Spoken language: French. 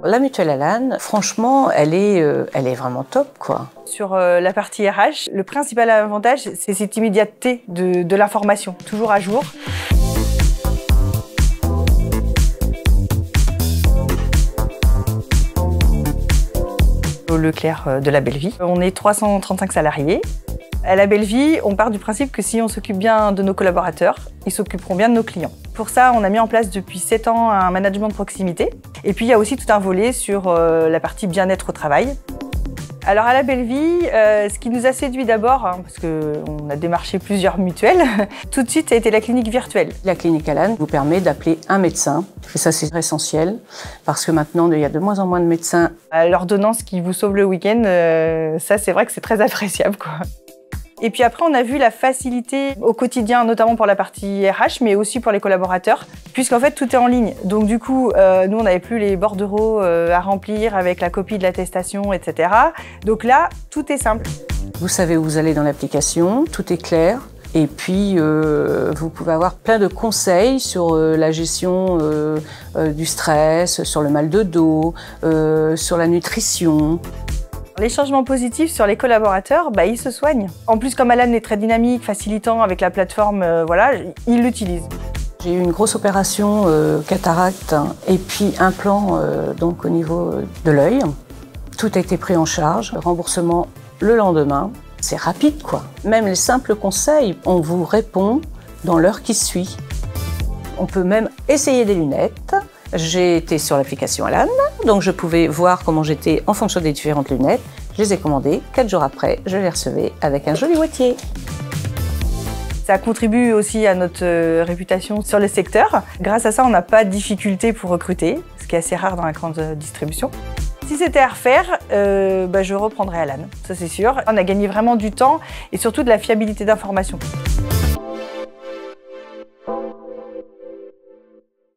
La mutuelle Alan, franchement, elle est vraiment top, quoi. Sur la partie RH, le principal avantage, c'est cette immédiateté de l'information, toujours à jour. Au Leclerc de la Bellevie, on est 335 salariés. À la Bellevie, on part du principe que si on s'occupe bien de nos collaborateurs, ils s'occuperont bien de nos clients. Pour ça, on a mis en place depuis 7 ans un management de proximité. Et puis, il y a aussi tout un volet sur la partie bien-être au travail. Alors à la Bellevie, ce qui nous a séduit d'abord, parce qu'on a démarché plusieurs mutuelles, tout de suite ça a été la clinique virtuelle. La clinique Alan vous permet d'appeler un médecin, et ça c'est essentiel, parce que maintenant il y a de moins en moins de médecins. L'ordonnance qui vous sauve le week-end, ça c'est vrai que c'est très appréciable, quoi. Et puis après, on a vu la facilité au quotidien, notamment pour la partie RH, mais aussi pour les collaborateurs, puisqu'en fait, tout est en ligne. Donc du coup, nous, on n'avait plus les bordereaux à remplir avec la copie de l'attestation, etc. Donc là, tout est simple. Vous savez où vous allez dans l'application, tout est clair. Et puis, vous pouvez avoir plein de conseils sur la gestion du stress, sur le mal de dos, sur la nutrition. Les changements positifs sur les collaborateurs, ils se soignent. En plus, comme Alan est très dynamique, facilitant avec la plateforme, voilà, ils l'utilisent. J'ai eu une grosse opération cataracte et puis implant donc au niveau de l'œil. Tout a été pris en charge, remboursement le lendemain. C'est rapide, quoi. Même les simples conseils, on vous répond dans l'heure qui suit. On peut même essayer des lunettes. J'ai été sur l'application Alan, donc je pouvais voir comment j'étais en fonction des différentes lunettes. Je les ai commandées, 4 jours après, je les recevais avec un joli boîtier. Ça contribue aussi à notre réputation sur le secteur. Grâce à ça, on n'a pas de difficulté pour recruter, ce qui est assez rare dans la grande distribution. Si c'était à refaire, je reprendrais Alan, ça c'est sûr. On a gagné vraiment du temps et surtout de la fiabilité d'information.